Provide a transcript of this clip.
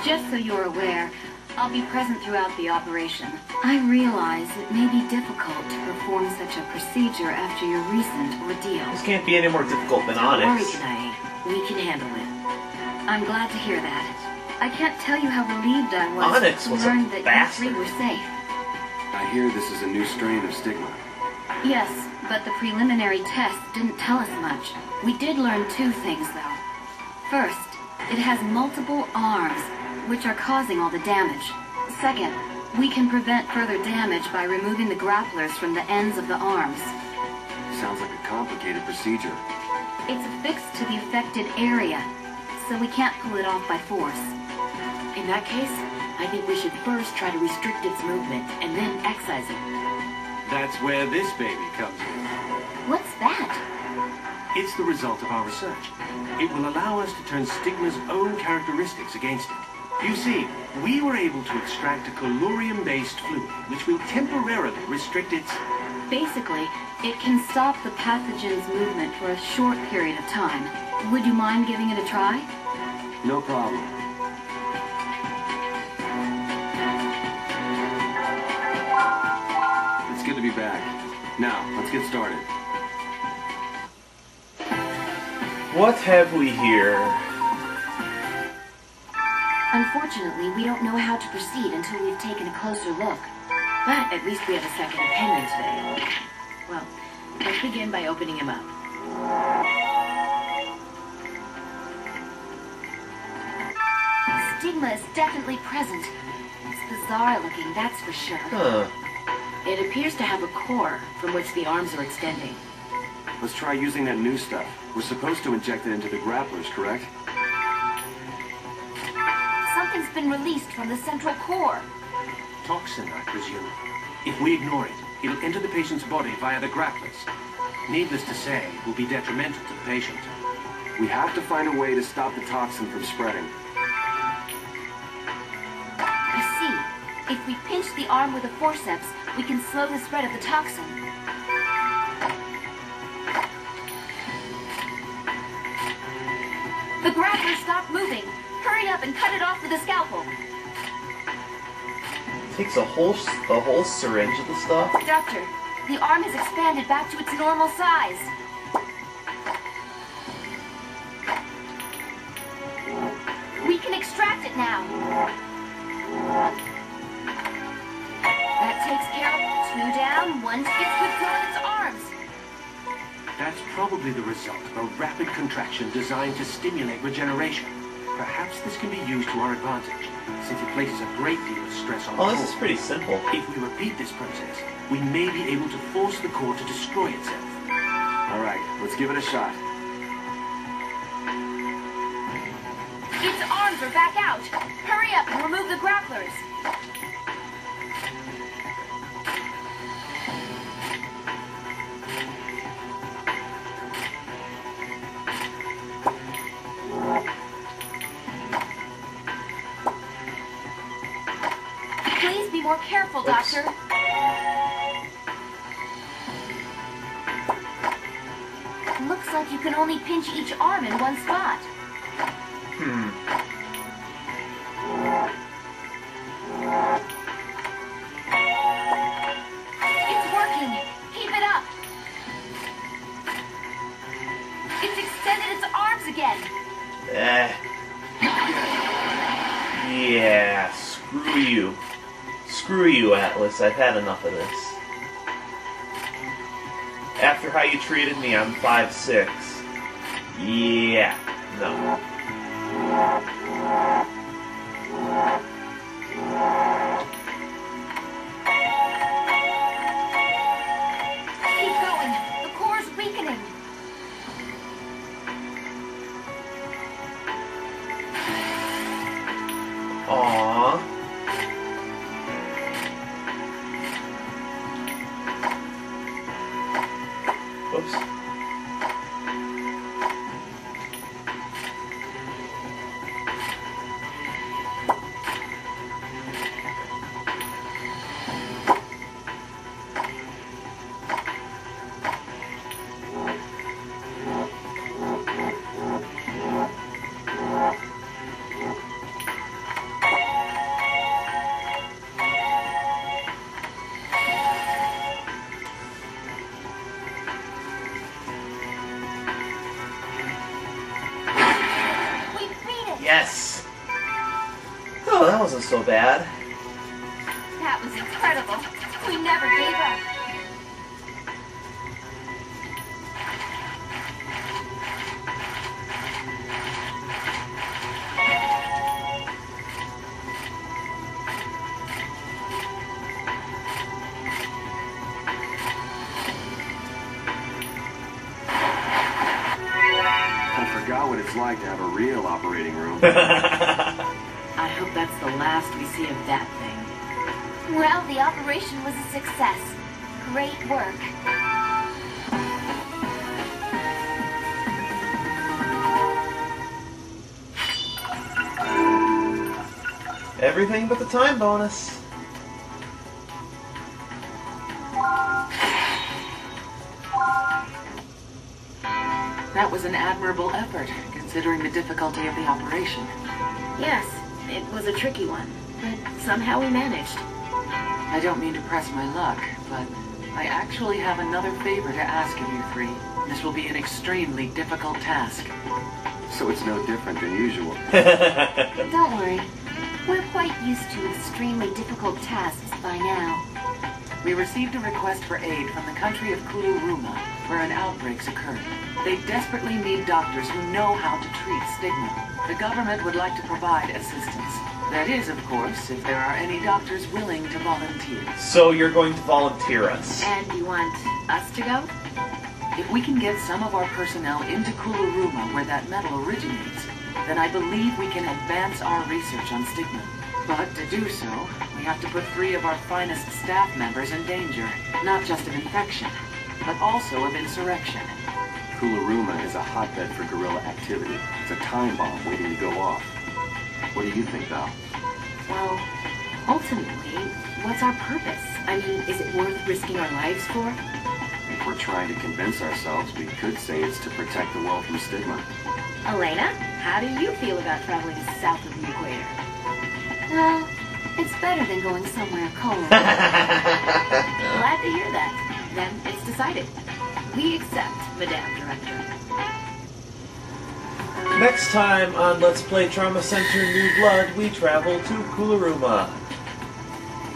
Just so you're aware, I'll be present throughout the operation. I realize it may be difficult to perform such a procedure after your recent ordeal. This can't be any more difficult than Don't worry, Onyx. Danae. We can handle it. I'm glad to hear that. I can't tell you how relieved I was Onyx to was a learn that you bastard. three were safe. I hear this is a new strain of stigma. Yes, but the preliminary tests didn't tell us much. We did learn two things, though. First, it has multiple arms, which are causing all the damage. Second, we can prevent further damage by removing the grapplers from the ends of the arms. Sounds like a complicated procedure. It's affixed to the affected area, so we can't pull it off by force. In that case, I think we should first try to restrict its movement and then excise it. That's where this baby comes in. What's that? It's the result of our research. It will allow us to turn Stigma's own characteristics against it. You see, we were able to extract a colurium-based fluid, which will temporarily restrict its... Basically, it can stop the pathogen's movement for a short period of time. Would you mind giving it a try? No problem. It's good to be back. Now, let's get started. What have we here? Unfortunately, we don't know how to proceed until we've taken a closer look. But at least we have a second opinion today. Well, let's begin by opening him up. Stigma is definitely present. It's bizarre looking, that's for sure. Huh. It appears to have a core from which the arms are extending. Let's try using that new stuff. We're supposed to inject it into the grapplers, correct? Something's been released from the central core. toxin, I presume. If we ignore it, it'll enter the patient's body via the grapplers. Needless to say, it will be detrimental to the patient. We have to find a way to stop the toxin from spreading. I see. If we pinch the arm with a forceps, we can slow the spread of the toxin. The grappler stopped moving. Hurry up and cut it off with a scalpel. Takes a whole syringe of the stuff. Doctor, the arm has expanded back to its normal size. We can extract it now. That takes care of 2 down, 1 gets withdrawn its arms. That's probably the result of a rapid contraction designed to stimulate regeneration. Perhaps this can be used to our advantage, since it places a great deal of stress on the Oh, core. this is pretty simple. If we repeat this process, we may be able to force the core to destroy itself. All right, let's give it a shot. Its arms are back out. Hurry up and remove the grapplers. Please be more careful, Doctor. Looks like you can only pinch each arm in one spot. It's working. Keep it up. It's extended its arms again. Yeah, screw you. Screw you, Atlus. I've had enough of this. After how you treated me, I'm 5'6". Yeah, no. Keep going. The core's weakening. Aww. Oops. Yes! Oh, that wasn't so bad. That was incredible. We never gave up. I forgot what it's like to have a real operating room. I hope that's the last we see of that thing. Well, the operation was a success. Great work. Everything but the time bonus. That was an admirable effort, considering the difficulty of the operation. Yes, it was a tricky one, but somehow we managed. I don't mean to press my luck, but I actually have another favor to ask of you three. This will be an extremely difficult task. So it's no different than usual. Don't worry. We're quite used to extremely difficult tasks by now. We received a request for aid from the country of Kuluruma, where an outbreak's occurred. They desperately need doctors who know how to treat stigma. The government would like to provide assistance. That is, of course, if there are any doctors willing to volunteer. So you're going to volunteer us. And you want us to go? If we can get some of our personnel into Kuluruma, where that metal originates, then I believe we can advance our research on stigma. But to do so, we have to put 3 of our finest staff members in danger, not just of infection, but also of insurrection. Kuluruma is a hotbed for guerrilla activity. It's a time bomb waiting to go off. What do you think, Val? Well, ultimately, what's our purpose? I mean, is it worth risking our lives for? If we're trying to convince ourselves, we could say it's to protect the world from stigma. Elena, how do you feel about traveling south of the equator? Well, it's better than going somewhere cold. Glad to hear that. Then it's decided. We accept, Madame Director. Next time on Let's Play Trauma Center New Blood, we travel to Kuluruma.